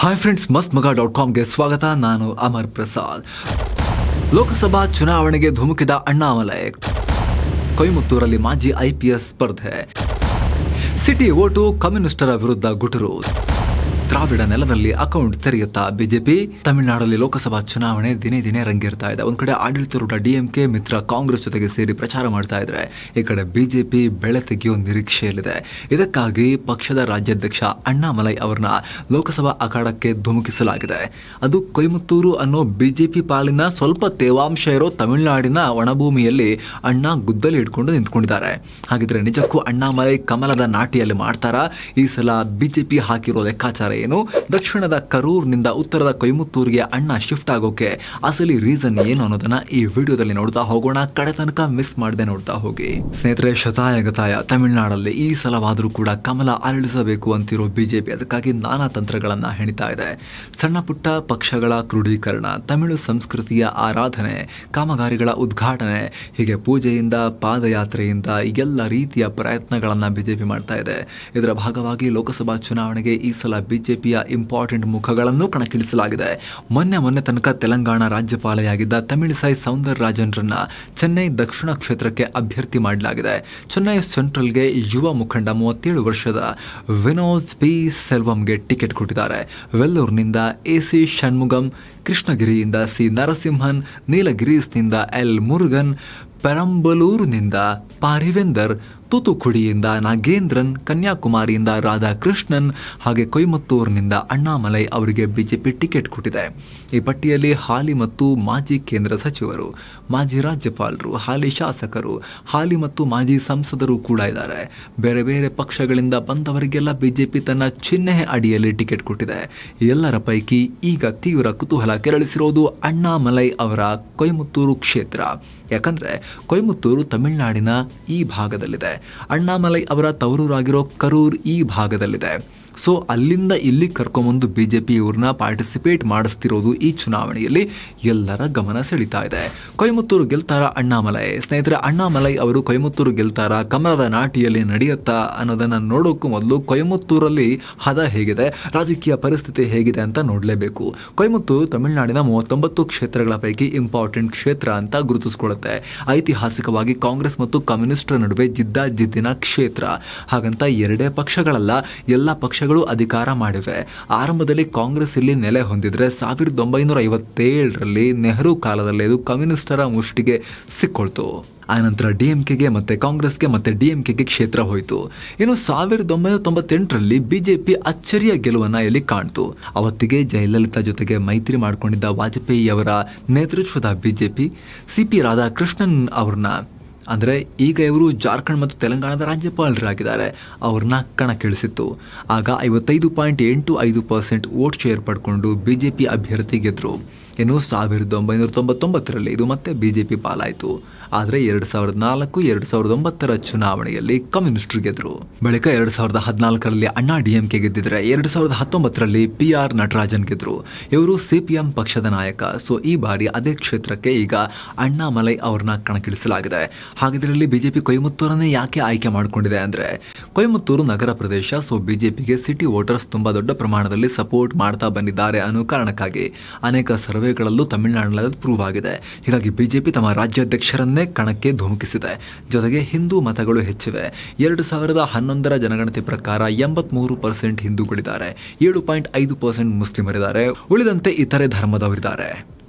Hi friends, ಮಸ್ತ್ ಮಗ .comಗೆ ಸ್ವಾಗತ. ನಾನು ಅಮರ್ ಪ್ರಸಾದ್. ಲೋಕಸಭಾ ಚುನಾವಣೆಗೆ ಧುಮುಕಿದ ಅಣ್ಣಾಮಲೈ. ಕೊಯಮತ್ತೂರಲ್ಲಿ ಮಾಜಿ IPS ಸ್ಪರ್ಧೆ. ಸಿಟಿ ಓಟು ಕಮ್ಯುನಿಸ್ಟರ ವಿರುದ್ಧ ಗುಟುರು. ದ್ರಾವಿಡ ನೆಲದಲ್ಲಿ ಅಕೌಂಟ್ ತೆರೆಯುತ್ತಾ ಬಿಜೆಪಿ. ತಮಿಳುನಾಡಲ್ಲಿ ಲೋಕಸಭಾ ಚುನಾವಣೆ ದಿನೇ ದಿನೇ ರಂಗೇರ್ತಾ ಇದೆ. ಒಂದ್ ಕಡೆ ಆಡಳಿತಾರೂಢ DMK ಮಿತ್ರ ಕಾಂಗ್ರೆಸ್ ಜೊತೆಗೆ ಸೇರಿ ಪ್ರಚಾರ ಮಾಡ್ತಾ ಇದ್ರೆ, ಈ ಕಡೆ ಬಿಜೆಪಿ ಬೆಳೆ ತೆಗೆಯುವ ನಿರೀಕ್ಷೆಯಲ್ಲಿದೆ. ಇದಕ್ಕಾಗಿ ಪಕ್ಷದ ರಾಜ್ಯಾಧ್ಯಕ್ಷ ಅಣ್ಣಾಮಲೈ ಅವರನ್ನ ಲೋಕಸಭಾ ಅಖಾಡಕ್ಕೆ ಧುಮುಕಿಸಲಾಗಿದೆ. ಅದು ಕೊಯಮತ್ತೂರು ಅನ್ನೋ ಬಿಜೆಪಿ ಪಾಲಿನ ಸ್ವಲ್ಪ ತೇವಾಂಶ ಇರೋ ತಮಿಳುನಾಡಿನ ಒಣಭೂಮಿಯಲ್ಲಿ ಅಣ್ಣ ಗುದ್ದಲಿ ಹಿಡ್ಕೊಂಡು ನಿಂತ್ಕೊಂಡಿದ್ದಾರೆ. ಹಾಗಿದ್ರೆ ನಿಜಕ್ಕೂ ಅಣ್ಣಾಮಲೈ ಕಮಲದ ನಾಟಿಯಲ್ಲಿ ಮಾಡ್ತಾರಾ? ಈ ಸಲ ಬಿಜೆಪಿ ಹಾಕಿರೋ ಲೆಕ್ಕಾಚಾರ ಏನು? ದಕ್ಷಿಣದ ಕರೂರ್ನಿಂದ ಉತ್ತರದ ಕೊಯಮತ್ತೂರಿಗೆ ಅಣ್ಣ ಶಿಫ್ಟ್ ಆಗೋಕೆ ಅಸಲಿ ರೀಸನ್ ಏನು ಅನ್ನೋದನ್ನ ಈ ವಿಡಿಯೋದಲ್ಲಿ ನೋಡ್ತಾ ಹೋಗೋಣ. ಕಡೆ ತನಕ ಮಿಸ್ ಮಾಡದೆ ನೋಡ್ತಾ ಹೋಗಿ. ಸ್ನೇಹಿತರೆ, ಶತಾಯಗತಾಯ ತಮಿಳುನಾಡಲ್ಲಿ ಈ ಸಲವಾದರೂ ಕೂಡ ಕಮಲ ಅರಳಿಸಬೇಕು ಅಂತಿರೋ ಬಿಜೆಪಿ ಅದಕ್ಕಾಗಿ ನಾನಾ ತಂತ್ರಗಳನ್ನ ಹೆಣಿತಾ ಇದೆ. ಸಣ್ಣ ಪುಟ್ಟ ಪಕ್ಷಗಳ ಕ್ರೋಢೀಕರಣ, ತಮಿಳು ಸಂಸ್ಕೃತಿಯ ಆರಾಧನೆ, ಕಾಮಗಾರಿಗಳ ಉದ್ಘಾಟನೆ, ಹೀಗೆ ಪೂಜೆಯಿಂದ ಪಾದಯಾತ್ರೆಯಿಂದ ಎಲ್ಲ ರೀತಿಯ ಪ್ರಯತ್ನಗಳನ್ನ ಬಿಜೆಪಿ ಮಾಡ್ತಾ ಇದೆ. ಇದರ ಭಾಗವಾಗಿ ಲೋಕಸಭಾ ಚುನಾವಣೆಗೆ ಈ ಸಲ ಬಿಜೆಪಿಯ ಇಂಪಾರ್ಟೆಂಟ್ ಮುಖಗಳನ್ನು ಕಣಕ್ಕಿಳಿಸಲಾಗಿದೆ. ಮೊನ್ನೆ ತನಕ ತೆಲಂಗಾಣ ರಾಜ್ಯಪಾಲೆಯಾಗಿದ್ದ ತಮಿಳಿಸೈ ಸೌಂದರರಾಜನ್ರನ್ನ ಚೆನ್ನೈ ದಕ್ಷಿಣ ಕ್ಷೇತ್ರಕ್ಕೆ ಅಭ್ಯರ್ಥಿ ಮಾಡಲಾಗಿದೆ. ಚೆನ್ನೈ ಸೆಂಟ್ರಲ್ಗೆ ಯುವ ಮುಖಂಡ 37 ವರ್ಷದ ವಿನೋದ್ ಪಿ ಸೆಲ್ವಂಗೆ ಟಿಕೆಟ್ ಕೊಟ್ಟಿದ್ದಾರೆ. ವೆಲ್ಲೂರಿನಿಂದ AC Shanmugam, ಕೃಷ್ಣಗಿರಿಯಿಂದ C Narasimhan, ನೀಲಗಿರೀಸ್ನಿಂದ L Murugan, ಪೆರಂಬಲೂರಿನಿಂದ ಪಾರಿವೆಂದರ್, ತೂತುಕುಡಿಯಿಂದ Nagendran, ಕನ್ಯಾಕುಮಾರಿಯಿಂದ Radhakrishnan, ಹಾಗೆ ಕೊಯಮತ್ತೂರಿನಿಂದ ಅಣ್ಣಾಮಲೈ ಅವರಿಗೆ ಬಿಜೆಪಿ ಟಿಕೆಟ್ ಕೊಟ್ಟಿದೆ. ಈ ಪಟ್ಟಿಯಲ್ಲಿ ಹಾಲಿ ಮತ್ತು ಮಾಜಿ ಕೇಂದ್ರ ಸಚಿವರು, ಮಾಜಿ ರಾಜ್ಯಪಾಲರು, ಹಾಲಿ ಶಾಸಕರು, ಹಾಲಿ ಮತ್ತು ಮಾಜಿ ಸಂಸದರು ಕೂಡ ಇದ್ದಾರೆ. ಬೇರೆ ಬೇರೆ ಪಕ್ಷಗಳಿಂದ ಬಂದವರಿಗೆಲ್ಲ ಬಿಜೆಪಿ ತನ್ನ ಚಿಹ್ನೆ ಅಡಿಯಲ್ಲಿ ಟಿಕೆಟ್ ಕೊಟ್ಟಿದೆ. ಎಲ್ಲರ ಪೈಕಿ ಈಗ ತೀವ್ರ ಕುತೂಹಲ ಕೆರಳಿಸಿರೋದು ಅಣ್ಣಾಮಲೈ ಅವರ ಕೊಯಮತ್ತೂರು ಕ್ಷೇತ್ರ. ಯಾಕಂದ್ರೆ ಕೊಯಮತ್ತೂರು ತಮಿಳುನಾಡಿನ ಈ ಭಾಗದಲ್ಲಿದೆ. ಅಣ್ಣಾಮಲೈ ಅವರ ತವರೂರಾಗಿರೋ ಕರೂರ್ ಈ ಭಾಗದಲ್ಲಿದೆ. ಸೊ ಅಲ್ಲಿಂದ ಇಲ್ಲಿ ಕರ್ಕೊಂಬಂದು ಬಿಜೆಪಿ ಇವ್ರನ್ನ ಪಾರ್ಟಿಸಿಪೇಟ್ ಮಾಡಿಸ್ತಿರೋದು ಈ ಚುನಾವಣೆಯಲ್ಲಿ ಎಲ್ಲರ ಗಮನ ಸೆಳೀತಾ ಇದೆ. ಕೊಯಮತ್ತೂರು ಗೆಲ್ತಾರ ಅಣ್ಣಾಮಲೈ? ಸ್ನೇಹಿತರೆ, ಅಣ್ಣಾಮಲೈ ಅವರು ಕೊಯಮತ್ತೂರು ಗೆಲ್ತಾರ, ಕಮಲದ ನಾಟಿಯಲ್ಲಿ ನಡೆಯುತ್ತಾ ಅನ್ನೋದನ್ನ ನೋಡೋಕ್ಕೂ ಮೊದಲು ಕೊಯಮತ್ತೂರಲ್ಲಿ ಹದ ಹೇಗಿದೆ, ರಾಜಕೀಯ ಪರಿಸ್ಥಿತಿ ಹೇಗಿದೆ ಅಂತ ನೋಡಲೇಬೇಕು. ಕೊಯಮತ್ತೂರು ತಮಿಳುನಾಡಿನ 39 ಕ್ಷೇತ್ರಗಳ ಪೈಕಿ ಇಂಪಾರ್ಟೆಂಟ್ ಕ್ಷೇತ್ರ ಅಂತ ಗುರುತಿಸಿಕೊಳ್ಳುತ್ತೆ. ಐತಿಹಾಸಿಕವಾಗಿ ಕಾಂಗ್ರೆಸ್ ಮತ್ತು ಕಮ್ಯುನಿಸ್ಟರ ನಡುವೆ ಜಿದ್ದಿನ ಕ್ಷೇತ್ರ. ಹಾಗಂತ ಎರಡೇ ಪಕ್ಷಗಳಲ್ಲ, ಎಲ್ಲ ಪಕ್ಷಗಳು ಅಧಿಕಾರ ಮಾಡಿವೆ. ಆರಂಭದಲ್ಲಿ ಕಾಂಗ್ರೆಸ್ ಇಲ್ಲಿ ನೆಲೆ ಹೊಂದಿದ್ರೆ 1957ರಲ್ಲಿ ನೆಹರು ಕಾಲದಲ್ಲಿ ಇದು ಕಮ್ಯುನಿಸ್ಟರ ಮುಷ್ಟಿಗೆ ಸಿಕ್ಕೊಳ್ತು. ಆನಂತರ DMKಗೆ ಮತ್ತೆ ಕಾಂಗ್ರೆಸ್ಗೆ ಮತ್ತೆ DMKಗೆ ಕ್ಷೇತ್ರ ಹೋಯಿತು. ಇನ್ನು 1998ರಲ್ಲಿ ಬಿಜೆಪಿ ಅಚ್ಚರಿಯ ಗೆಲುವನ್ನ ಇಲ್ಲಿ ಕಾಣ್ತು. ಅವತ್ತಿಗೆ ಜಯಲಲಿತಾ ಜೊತೆಗೆ ಮೈತ್ರಿ ಮಾಡಿಕೊಂಡಿದ್ದ ವಾಜಪೇಯಿ ಅವರ ನೇತೃತ್ವದ ಬಿಜೆಪಿ CP ರಾಧಾಕೃಷ್ಣನ್ ಅವ್ರನ್ನ, ಅಂದರೆ ಈಗ ಇವರು ಜಾರ್ಖಂಡ್ ಮತ್ತು ತೆಲಂಗಾಣದ ರಾಜ್ಯಪಾಲರಾಗಿದ್ದಾರೆ, ಅವ್ರನ್ನ ಕಣಕ್ಕಿಳಿಸಿತ್ತು. ಆಗ 55.85% ವೋಟ್ ಶೇರ್ ಪಡ್ಕೊಂಡು ಬಿಜೆಪಿ ಅಭ್ಯರ್ಥಿ ಗೆದ್ರು. ಇನ್ನು 1999ರಲ್ಲಿ ಇದು ಮತ್ತೆ ಬಿಜೆಪಿ ಪಾಲಾಯಿತು. ಆದರೆ 2004, 2009ರ ಚುನಾವಣೆಯಲ್ಲಿ ಕಮ್ಯುನಿಸ್ಟರು ಗೆದ್ರು. ಬಳಿಕ 2014ರಲ್ಲಿ ಅಣ್ಣಾ DMK ಗೆದ್ದಿದ್ರೆ 2019ರಲ್ಲಿ PR ನಟರಾಜನ್ ಗೆದ್ರು. ಇವರು CPM ಪಕ್ಷದ ನಾಯಕ. ಸೊ ಈ ಬಾರಿ ಅದೇ ಕ್ಷೇತ್ರಕ್ಕೆ ಈಗ ಅಣ್ಣಾಮಲೈ ಅವ್ರನ್ನ ಕಣಕ್ಕಿಳಿಸಲಾಗಿದೆ. ಹಾಗಿದ್ರಲ್ಲಿ ಬಿಜೆಪಿ ಕೊಯಮತ್ತೂರನ್ನೇ ಯಾಕೆ ಆಯ್ಕೆ ಮಾಡಿಕೊಂಡಿದೆ ಅಂದ್ರೆ, ಕೊಯಮತ್ತೂರು ನಗರ ಪ್ರದೇಶ. ಸೊ ಬಿಜೆಪಿಗೆ ಸಿಟಿ ವೋಟರ್ಸ್ ತುಂಬಾ ದೊಡ್ಡ ಪ್ರಮಾಣದಲ್ಲಿ ಸಪೋರ್ಟ್ ಮಾಡ್ತಾ ಬಂದಿದ್ದಾರೆ ಅನ್ನೋ ಕಾರಣಕ್ಕಾಗಿ ಅನೇಕ ಸರ್ವೆಗಳಲ್ಲೂ ತಮಿಳುನಾಡಿನಲ್ಲಿ ಪ್ರೂವ್ ಆಗಿದೆ. ಹೀಗಾಗಿ ಬಿಜೆಪಿ ತಮ್ಮ ರಾಜ್ಯಾಧ್ಯಕ್ಷರನ್ನೇ ಕಣಕ್ಕೆ ಧುಮುಕಿಸಿದೆ. ಜೊತೆಗೆ ಹಿಂದೂ ಮತಗಳು ಹೆಚ್ಚಿವೆ. 2011ರ ಜನಗಣತಿ ಪ್ರಕಾರ 83% ಹಿಂದೂಗಳಿದ್ದಾರೆ, 7.5% ಮುಸ್ಲಿಮರಿದ್ದಾರೆ, ಉಳಿದಂತೆ ಇತರೆ ಧರ್ಮದವರಿದ್ದಾರೆ.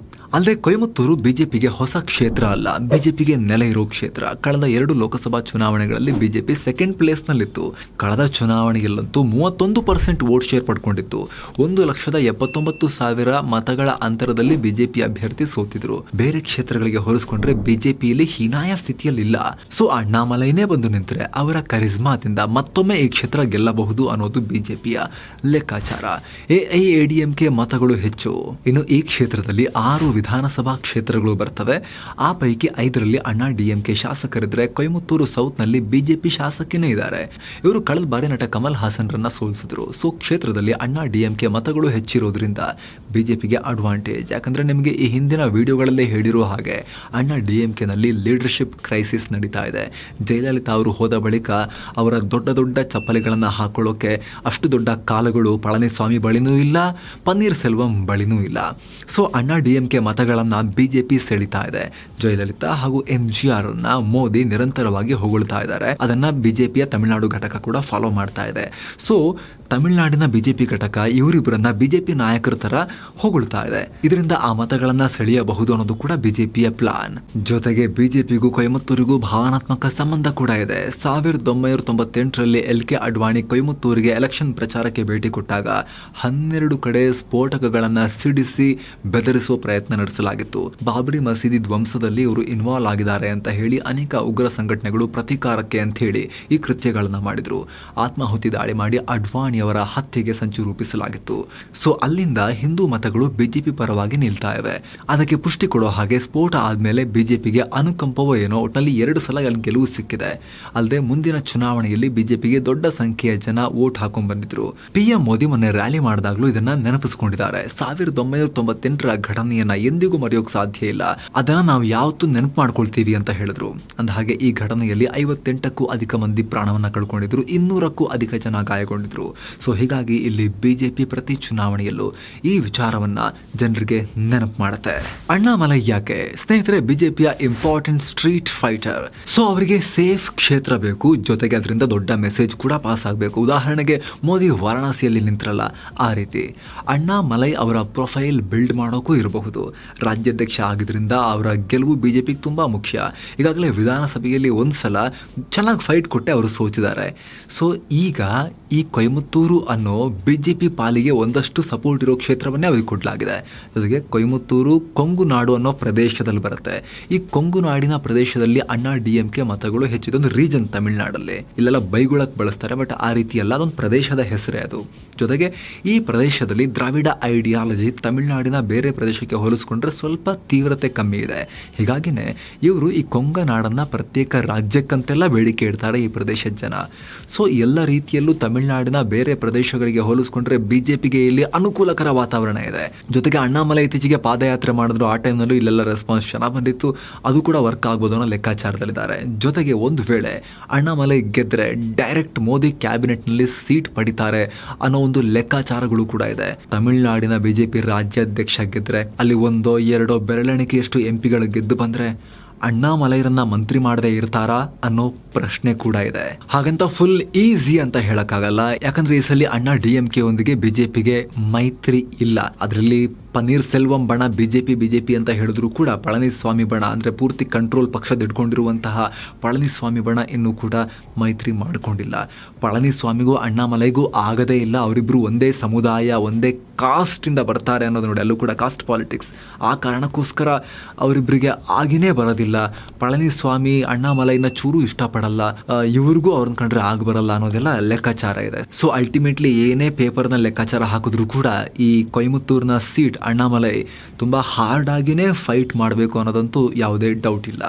ಅಲ್ಲದೆ ಕೊಯಮತ್ತೂರು ಬಿಜೆಪಿಗೆ ಹೊಸ ಕ್ಷೇತ್ರ ಅಲ್ಲ, ಬಿಜೆಪಿಗೆ ನೆಲೆ ಇರೋ ಕ್ಷೇತ್ರ. ಕಳೆದ 2 ಲೋಕಸಭಾ ಚುನಾವಣೆಗಳಲ್ಲಿ ಬಿಜೆಪಿ ಸೆಕೆಂಡ್ ಪ್ಲೇಸ್ನಲ್ಲಿತ್ತು. ಕಳೆದ ಚುನಾವಣೆಯಲ್ಲಂತೂ 31% ವೋಟ್ ಶೇರ್ ಪಡ್ಕೊಂಡಿತ್ತು. 1,79,000 ಮತಗಳ ಅಂತರದಲ್ಲಿ ಬಿಜೆಪಿ ಅಭ್ಯರ್ಥಿ ಸೋತಿದ್ರು. ಬೇರೆ ಕ್ಷೇತ್ರಗಳಿಗೆ ಹೋಲಿಸಿಕೊಂಡ್ರೆ ಬಿಜೆಪಿಯಲ್ಲಿ ಹೀನಾಯ ಸ್ಥಿತಿಯಲ್ಲಿಲ್ಲ. ಸೊ ಅಣ್ಣಾಮಲೈನೇ ಬಂದು ನಿಂತರೆ ಅವರ ಕರಿಸ್ಮಾದಿಂದ ಮತ್ತೊಮ್ಮೆ ಈ ಕ್ಷೇತ್ರ ಗೆಲ್ಲಬಹುದು ಅನ್ನೋದು ಬಿಜೆಪಿಯ ಲೆಕ್ಕಾಚಾರ. AIADMK ಮತಗಳು ಹೆಚ್ಚು. ಇನ್ನು ಈ ಕ್ಷೇತ್ರದಲ್ಲಿ 6 ವಿಧಾನಸಭಾ ಕ್ಷೇತ್ರಗಳು ಬರ್ತವೆ. ಆ ಪೈಕಿ 5ರಲ್ಲಿ ಅಣ್ಣಾ DMK ಶಾಸಕರಿದ್ರೆ ಕೊಯಮತ್ತೂರು ಸೌತ್ನಲ್ಲಿ ಬಿಜೆಪಿ ಶಾಸಕಿನೇ ಇದ್ದಾರೆ. ಇವರು ಕಳೆದ ಬಾರಿ ನಟ ಕಮಲ್ ಹಾಸನ್ರನ್ನ ಸೋಲಿಸಿದ್ರು. ಸೊ ಕ್ಷೇತ್ರದಲ್ಲಿ ಅಣ್ಣಾ DMK ಮತಗಳು ಹೆಚ್ಚಿರೋದ್ರಿಂದ ಬಿಜೆಪಿಗೆ ಅಡ್ವಾಂಟೇಜ್. ಯಾಕಂದ್ರೆ ನಿಮಗೆ ಈ ಹಿಂದಿನ ವಿಡಿಯೋಗಳಲ್ಲೇ ಹೇಳಿರೋ ಹಾಗೆ ಅಣ್ಣಾ DMKನಲ್ಲಿ ಲೀಡರ್ಶಿಪ್ ಕ್ರೈಸಿಸ್ ನಡೀತಾ ಇದೆ. ಜಯಲಲಿತಾ ಅವರು ಹೋದ ಬಳಿಕ ಅವರ ದೊಡ್ಡ ದೊಡ್ಡ ಚಪ್ಪಲಿಗಳನ್ನು ಹಾಕೊಳ್ಳೋಕೆ ಅಷ್ಟು ದೊಡ್ಡ ಕಾಲುಗಳು ಪಳನಿಸ್ವಾಮಿ ಬಳಿನೂ ಇಲ್ಲ, ಪನ್ನೀರ್ ಸೆಲ್ವಂ ಬಳಿನೂ ಇಲ್ಲ. ಸೊ ಅಣ್ಣಾ DMK ಮತಗಳನ್ನು ಬಿಜೆಪಿ ಸೆಳಿತಾ ಇದೆ. ಜಯಲಲಿತಾ ಹಾಗೂ MGR ಅನ್ನ ಮೋದಿ ನಿರಂತರವಾಗಿ ಹೊಗಳ್ತಾ ಇದ್ದಾರೆ. ಅದನ್ನ ಬಿಜೆಪಿಯ ತಮಿಳುನಾಡು ಘಟಕ ಕೂಡ ಫಾಲೋ ಮಾಡ್ತಾ ಇದೆ. ಸೊ ತಮಿಳುನಾಡಿನ ಬಿಜೆಪಿ ಘಟಕ ಇವರಿಬ್ಬರನ್ನ ಬಿಜೆಪಿ ನಾಯಕರ ತರ ಹೊಗಳ್ತಾ ಇದೆ. ಇದರಿಂದ ಆ ಮತಗಳನ್ನ ಸೆಳೆಯಬಹುದು ಅನ್ನೋದು ಕೂಡ ಬಿಜೆಪಿಯ ಪ್ಲಾನ್. ಜೊತೆಗೆ ಬಿಜೆಪಿಗೂ ಕೊಯಮತ್ತೂರಿಗೂ ಭಾವನಾತ್ಮಕ ಸಂಬಂಧ ಕೂಡ ಇದೆ. 1998ರಲ್ಲಿ LK ಅಡ್ವಾಣಿ ಕೊಯಮತ್ತೂರಿಗೆ ಎಲೆಕ್ಷನ್ ಪ್ರಚಾರಕ್ಕೆ ಭೇಟಿ ಕೊಟ್ಟಾಗ 12 ಕಡೆ ಸ್ಫೋಟಕಗಳನ್ನ ಸಿಡಿಸಿ ಬೆದರಿಸುವ ಪ್ರಯತ್ನ ನಡೆಸಲಾಗಿತ್ತು. ಬಾಬರಿ ಮಸೀದಿ ಧ್ವಂಸದಲ್ಲಿ ಇವರು ಇನ್ವಾಲ್ವ್ ಆಗಿದ್ದಾರೆ ಅಂತ ಹೇಳಿ ಅನೇಕ ಉಗ್ರ ಸಂಘಟನೆಗಳು ಪ್ರತೀಕಾರಕ್ಕೆ ಅಂತ ಹೇಳಿ ಈ ಕೃತ್ಯಗಳನ್ನ ಮಾಡಿದ್ರು. ಆತ್ಮಾಹುತಿ ದಾಳಿ ಮಾಡಿ ಅಡ್ವಾಣಿ ಅವರ ಹತ್ಯೆಗೆ ಸಂಚು ರೂಪಿಸಲಾಗಿತ್ತು. ಸೊ ಅಲ್ಲಿಂದ ಹಿಂದೂ ಮತಗಳು ಬಿಜೆಪಿ ಪರವಾಗಿ ನಿಲ್ತಾ ಇವೆ. ಅದಕ್ಕೆ ಪುಷ್ಟಿ ಕೊಡೋ ಹಾಗೆ ಸ್ಫೋಟ ಆದ್ಮೇಲೆ ಬಿಜೆಪಿಗೆ ಅನುಕಂಪವೋ ಏನೋ ಒಟ್ಟಿನಲ್ಲಿ 2 ಸಲ ಅಲ್ಲಿ ಗೆಲುವು ಸಿಕ್ಕಿದೆ. ಅಲ್ಲದೆ ಮುಂದಿನ ಚುನಾವಣೆಯಲ್ಲಿ ಬಿಜೆಪಿಗೆ ದೊಡ್ಡ ಸಂಖ್ಯೆಯ ಜನ ವೋಟ್ ಹಾಕೊಂಡ್ ಬಂದಿದ್ರು. PM ಮೋದಿ ಮೊನ್ನೆ ರ್ಯಾಲಿ ಮಾಡಿದಾಗ್ಲೂ ಇದನ್ನ ನೆನಪಿಸ್ಕೊಂಡಿದ್ದಾರೆ. 1998ರ ಘಟನೆಯನ್ನ ಎಂದಿಗೂ ಮರೆಯೋಕ್ ಸಾಧ್ಯ ಇಲ್ಲ, ಅದನ್ನ ನಾವು ಯಾವತ್ತೂ ನೆನಪು ಮಾಡ್ಕೊಳ್ತೀವಿ ಅಂತ ಹೇಳಿದ್ರು. ಅಂದಹಾಗೆ ಈ ಘಟನೆಯಲ್ಲಿ 58ಕ್ಕೂ ಅಧಿಕ ಮಂದಿ ಪ್ರಾಣವನ್ನ ಕಳ್ಕೊಂಡಿದ್ರು, 200ಕ್ಕೂ ಅಧಿಕ ಜನ ಗಾಯಗೊಂಡಿದ್ರು. ಸೊ ಹೀಗಾಗಿ ಇಲ್ಲಿ ಬಿಜೆಪಿ ಪ್ರತಿ ಚುನಾವಣೆಯಲ್ಲೂ ಈ ವಿಚಾರವನ್ನ ಜನರಿಗೆ ನೆನಪು ಮಾಡುತ್ತೆ. ಅಣ್ಣಾಮಲೈ ಯಾಕೆ ಸ್ನೇಹಿತರೆ ಬಿಜೆಪಿಯ ಇಂಪಾರ್ಟೆಂಟ್ ಸ್ಟ್ರೀಟ್ ಫೈಟರ್. ಸೊ ಅವರಿಗೆ ಸೇಫ್ ಕ್ಷೇತ್ರ ಬೇಕು, ಜೊತೆಗೆ ಅದರಿಂದ ದೊಡ್ಡ ಮೆಸೇಜ್ ಕೂಡ ಪಾಸ್ ಆಗಬೇಕು. ಉದಾಹರಣೆಗೆ ಮೋದಿ ವಾರಾಣಸಿಯಲ್ಲಿ ನಿಂತ್ರಲ್ಲ, ಆ ರೀತಿ ಅಣ್ಣಾಮಲೈ ಅವರ ಪ್ರೊಫೈಲ್ ಬಿಲ್ಡ್ ಮಾಡೋಕ್ಕೂ ಇರಬಹುದು. ರಾಜ್ಯಾಧ್ಯಕ್ಷ ಆಗಿದ್ರಿಂದ ಅವರ ಗೆಲುವು ಬಿಜೆಪಿಗೆ ತುಂಬಾ ಮುಖ್ಯ. ಈಗಾಗಲೇ ವಿಧಾನಸಭೆಯಲ್ಲಿ ಒಂದ್ಸಲ ಚೆನ್ನಾಗಿ ಫೈಟ್ ಕೊಟ್ಟೆ ಅವರು ಸೋಚಿದ್ದಾರೆ. ಸೊ ಈಗ ಈ ಕೊಯಮತ್ತೂರು ಅನ್ನೋ ಬಿಜೆಪಿ ಪಾಲಿಗೆ ಒಂದಷ್ಟು ಸಪೋರ್ಟ್ ಇರೋ ಕ್ಷೇತ್ರವನ್ನೇ ಅವ್ರಿಗೆ ಕೊಡಲಾಗಿದೆ. ಜೊತೆಗೆ ಕೊಯಮತ್ತೂರು ಕೊಂಗು ನಾಡು ಅನ್ನೋ ಪ್ರದೇಶದಲ್ಲಿ ಬರುತ್ತೆ. ಈ ಕೊಂಗು ನಾಡಿನ ಪ್ರದೇಶದಲ್ಲಿ ಅಣ್ಣಾ DMK ಮತಗಳು ಹೆಚ್ಚಿದೊಂದು ರೀಜನ್ ತಮಿಳುನಾಡಲ್ಲಿ. ಇಲ್ಲೆಲ್ಲ ಬೈಗುಳಕ್ಕೆ ಬಳಸ್ತಾರೆ, ಬಟ್ ಆ ರೀತಿ ಅಲ್ಲ, ಅದೊಂದು ಪ್ರದೇಶದ ಹೆಸರೇ ಅದು. ಜೊತೆಗೆ ಈ ಪ್ರದೇಶದಲ್ಲಿ ದ್ರಾವಿಡ ಐಡಿಯಾಲಜಿ ತಮಿಳುನಾಡಿನ ಬೇರೆ ಪ್ರದೇಶಕ್ಕೆ ಹೋಲಿಸ್ಕೊಂಡ್ರೆ ಸ್ವಲ್ಪ ತೀವ್ರತೆ ಕಮ್ಮಿ ಇದೆ. ಹೀಗಾಗಿನೇ ಇವರು ಈ ಕೊಂಗ ನಾಡನ್ನ ಪ್ರತ್ಯೇಕ ರಾಜ್ಯಕ್ಕಂತೆಲ್ಲ ಬೇಡಿಕೆ ಇಡ್ತಾರೆ ಈ ಪ್ರದೇಶದ ಜನ. ಸೊ ಎಲ್ಲ ರೀತಿಯಲ್ಲೂ ತಮಿಳುನಾಡಿನ ಬೇರೆ ಪ್ರದೇಶಗಳಿಗೆ ಹೋಲಿಸ್ಕೊಂಡ್ರೆ ಬಿಜೆಪಿಗೆ ಇಲ್ಲಿ ಅನುಕೂಲಕರ ವಾತಾವರಣ ಇದೆ. ಜೊತೆಗೆ ಅಣ್ಣಾಮಲೈ ಇತ್ತೀಚೆಗೆ ಪಾದಯಾತ್ರೆ ಮಾಡಿದ್ರು, ಆ ಟೈಮ್ನಲ್ಲೂ ಇಲ್ಲೆಲ್ಲ ರೆಸ್ಪಾನ್ಸ್ ಚೆನ್ನಾಗಿ ಬಂದಿತ್ತು. ಅದು ಕೂಡ ವರ್ಕ್ ಆಗ್ಬೋದು ಅನ್ನೋ ಲೆಕ್ಕಾಚಾರದಲ್ಲಿದ್ದಾರೆ. ಜೊತೆಗೆ ಒಂದು ವೇಳೆ ಅಣ್ಣಾಮಲೈ ಗೆದ್ರೆ ಡೈರೆಕ್ಟ್ ಮೋದಿ ಕ್ಯಾಬಿನೆಟ್ನಲ್ಲಿ ಸೀಟ್ ಪಡಿತಾರೆ ಅನ್ನೋ ಒಂದು ಲೆಕ್ಕಾಚಾರಗಳು ಕೂಡ ಇದೆ. ತಮಿಳುನಾಡಿನ ಬಿಜೆಪಿ ರಾಜ್ಯಾಧ್ಯಕ್ಷ ಗೆದ್ರೆ ಅಲ್ಲಿ 1-2 ಬೆರಳೆಣಿಕೆಯಷ್ಟು MP ಗೆದ್ದು ಬಂದ್ರೆ ಅಣ್ಣಾಮಲೈರನ್ನ ಮಂತ್ರಿ ಮಾಡದೆ ಇರ್ತಾರಾ ಅನ್ನೋ ಪ್ರಶ್ನೆ ಕೂಡ ಇದೆ. ಹಾಗಂತ ಫುಲ್ ಈಸಿ ಅಂತ ಹೇಳಕ್ಕಾಗಲ್ಲ. ಯಾಕಂದ್ರೆ ಈ ಸಲ ಅಣ್ಣಾ DMK ಒಂದಿಗೆ ಬಿಜೆಪಿಗೆ ಮೈತ್ರಿ ಇಲ್ಲ. ಅದರಲ್ಲಿ ಪನ್ನೀರ್ ಸೆಲ್ವಂ ಬಣ ಬಿಜೆಪಿ ಅಂತ ಹೇಳಿದ್ರು ಕೂಡ ಪಳನಿಸ್ವಾಮಿ ಬಣ ಅಂದ್ರೆ ಪೂರ್ತಿ ಕಂಟ್ರೋಲ್ ಪಕ್ಷದ ಇಟ್ಕೊಂಡಿರುವಂತಹ ಪಳನಿಸ್ವಾಮಿ ಬಣ ಇನ್ನೂ ಕೂಡ ಮೈತ್ರಿ ಮಾಡಿಕೊಂಡಿಲ್ಲ. ಪಳನಿಸ್ವಾಮಿಗೂ ಅಣ್ಣಾಮಲೈಗೂ ಆಗದೇ ಇಲ್ಲ. ಅವರಿಬ್ರು ಒಂದೇ ಸಮುದಾಯ, ಒಂದೇ ಕಾಸ್ಟ್ ಇಂದ ಬರ್ತಾರೆ ಅನ್ನೋದು ನೋಡಿ, ಅಲ್ಲೂ ಕೂಡ ಕಾಸ್ಟ್ ಪಾಲಿಟಿಕ್ಸ್. ಆ ಕಾರಣಕ್ಕೋಸ್ಕರ ಅವರಿಬ್ಬರಿಗೆ ಆಗಿನೇ ಬರೋದಿಲ್ಲ. ಪಳನಿಸ್ವಾಮಿ ಅಣ್ಣಾಮಲೈನ ಚೂರು ಇಷ್ಟಪಡಲ್ಲ, ಇವ್ರಿಗೂ ಅವ್ರನ್ನ ಕಂಡ್ರೆ ಆಗ ಬರಲ್ಲ ಅನ್ನೋದೆಲ್ಲ ಲೆಕ್ಕಾಚಾರ ಇದೆ. ಸೊ ಅಲ್ಟಿಮೇಟ್ಲಿ ಏನೇ ಪೇಪರ್ನ ಲೆಕ್ಕಾಚಾರ ಹಾಕಿದ್ರು ಕೂಡ ಈ ಕೊಯಮತ್ತೂರಿನ ಸೀಟ್ ಅಣ್ಣಾಮಲೈ ತುಂಬಾ ಹಾರ್ಡ್ ಆಗಿನೇ ಫೈಟ್ ಮಾಡಬೇಕು ಅನ್ನೋದಂತೂ ಯಾವುದೇ ಡೌಟ್ ಇಲ್ಲ.